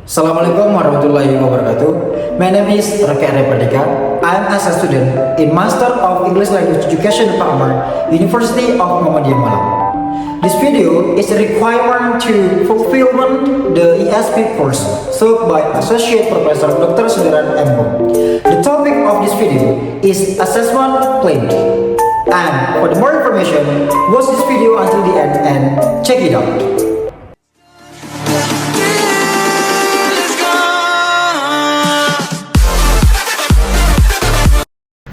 Assalamualaikum warahmatullahi wabarakatuh. My name is Arya Pradika. I am as a student in Master of English Language Education Department, University of Muhammadiyah, Malang. This video is a requirement to fulfillment the ESP course served by Associate Professor Dr. Sudaran M. The topic of this video is assessment plan. And for the more information, watch this video until the end and check it out.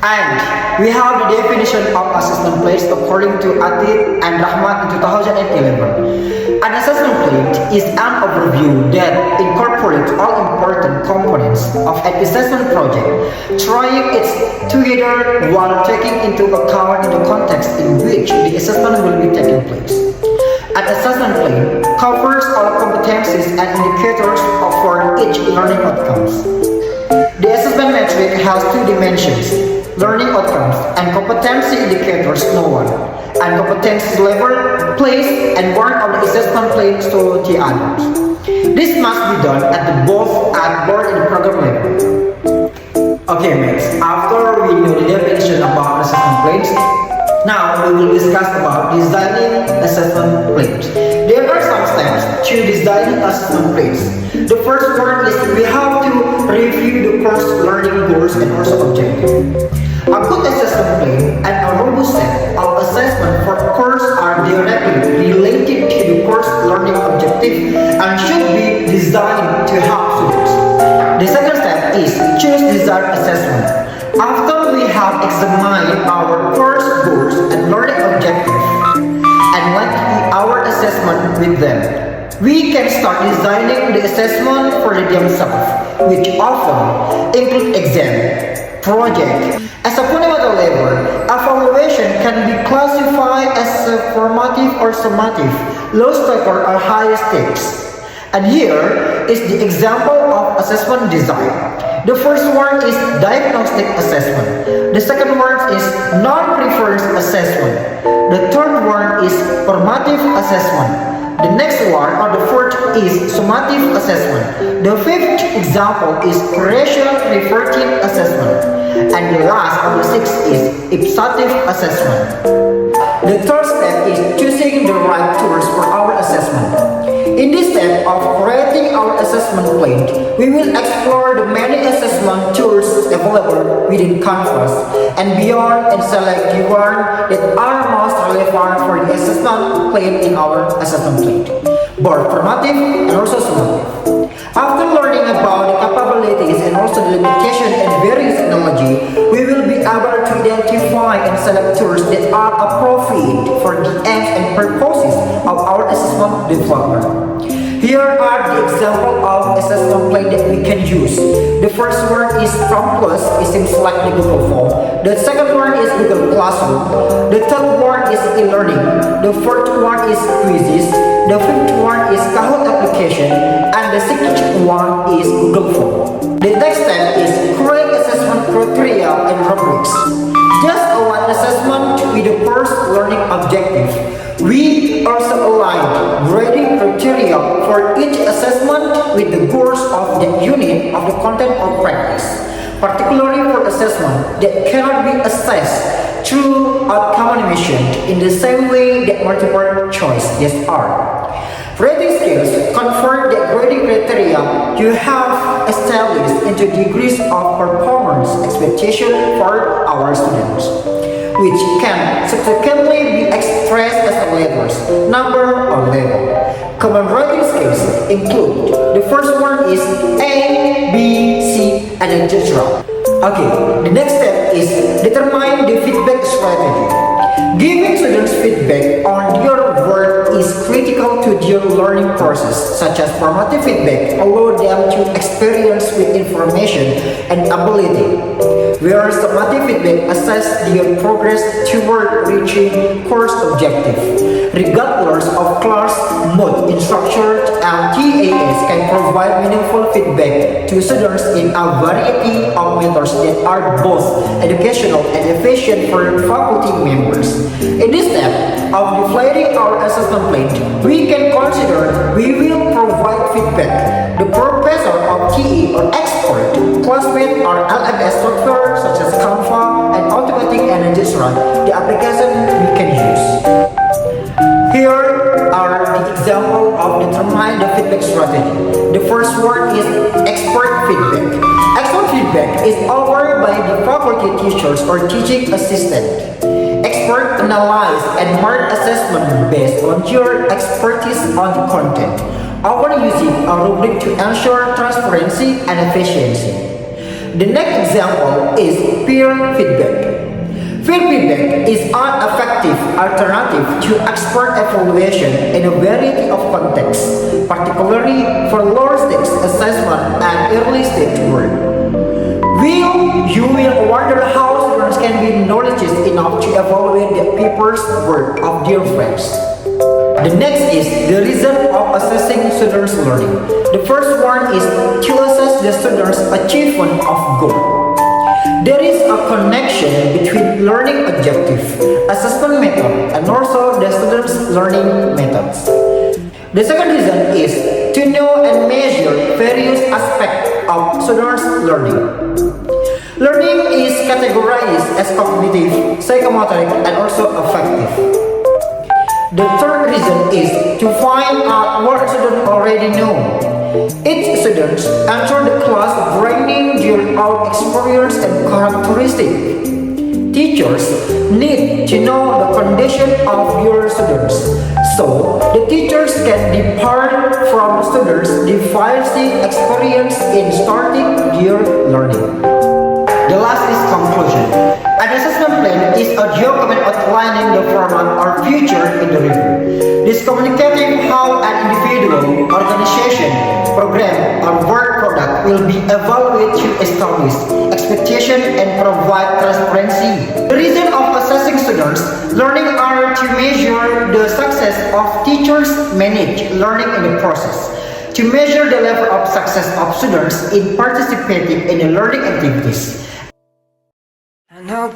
And we have the definition of assessment plans according to Atit and Rahmat in 2011. An assessment plan is an overview that incorporates all important components of an assessment project, trying it together while taking into account the context in which the assessment will be taking place. An assessment plan covers all competencies and indicators for each learning outcomes. The assessment metric has two dimensions: learning outcomes and competency indicators known, and competency level, place, and one of the assessment plans to the others. This must be done at both board and program level. Okay, mates, after we know the definition about assessment plans, now we will discuss about designing assessment plans. There are some steps to designing assessment plans. The first one is we have to review the course learning goals and also objectives. A good assessment plan and a robust set of assessment for course are directly related to the course learning objective and should be designed to help students. The second step is choose desired assessment. After we have examined our course goals and learning objectives and went through our assessment with them, we can start designing the assessment for themselves, which often include exam, project. As a fundamental level, evaluation can be classified as formative or summative, low stake or high stakes. And here is the example of assessment design. The first one is diagnostic assessment. The second one is non-preference assessment. The third one is formative assessment. The next one, or the fourth, is summative assessment. The fifth example is creation reflective assessment. And the last, or the sixth, is ipsative assessment. The third step is choosing the right tools for our assessment. In this step of creating our assessment plan, we will explore the many assessment tools available within Canvas and beyond and select the one that are most relevant for the assessment plan in our assessment plan, both formative and also summative. After learning about the capabilities and also the limitation and various technology, we will be able to identify and select tools that are appropriate for the aims and purposes of our assessment development. Here are the example of assessment plan that we can use. The first one is Plus, it seems like the Google Form. The second one is Google Classroom. The third one is e-learning. The fourth one is Quizzes. The fifth one is Kahoot application. And the sixth one is Google Form. The next step is create assessment criteria and rubrics. Just align assessment with the first learning objective. We also align grading criteria for each assessment with the goals of the unit of the content of practice, particularly for assessment that cannot be assessed through outcome animation in the same way that multiple choice tests are. Rating scales convert the grading criteria you have established into degrees of performance expectation for our students, which can subsequently be expressed as levels, number or level. Common rating scales include, the first one is A, B, C, and etc. Okay, the next step is determine the feedback strategy. Giving students feedback on their work is critical to their learning process, such as formative feedback allow them to experience with information and ability, whereas summative feedback assess their progress toward reaching course objective. Regardless of class, mode, instructor, and TAS can provide meaningful feedback to students in a variety of methods that are both educational and efficient for faculty members. In this step of deflating our assessment plate, we can consider we will provide feedback. The professor of TE or expert, classmate or LMS software such as Canva and automatic and etc. The application we can use. Here are the example of determining the feedback strategy. The first one is expert feedback. Expert feedback is offered by the faculty teachers or teaching assistant. Expert analyze and mark assessment based on your expertise on the content, often using a rubric to ensure transparency and efficiency. The next example is peer feedback. Peer feedback is an effective alternative to expert evaluation in a variety of contexts, particularly for lower stakes assessment and early stage work. You will wonder how students can be knowledgeable enough to evaluate the paper's work of their friends. The next is the reason of assessing students' learning. The first one is to assess the students' achievement of goal. There is a connection between learning objective, assessment method, and also the students' learning methods. The second reason is to know and measure various aspects of students' learning. Learning is categorized as cognitive, psychomotoric, and also affective. The third reason is to find out what students already know. Each student enter the class bringing their own experience and characteristics. Teachers need to know the condition of your students, so the teachers can depart from students' deficient experience in starting their learning. The last is conclusion. An assessment plan is a document outlining the format or future in the review. This communicating how an individual, organization, program, or work product will be evaluated to establish expectation and provide transparency. The reason of assessing students' learning are to measure the success of teachers manage learning in the process, to measure the level of success of students in participating in the learning activities. I know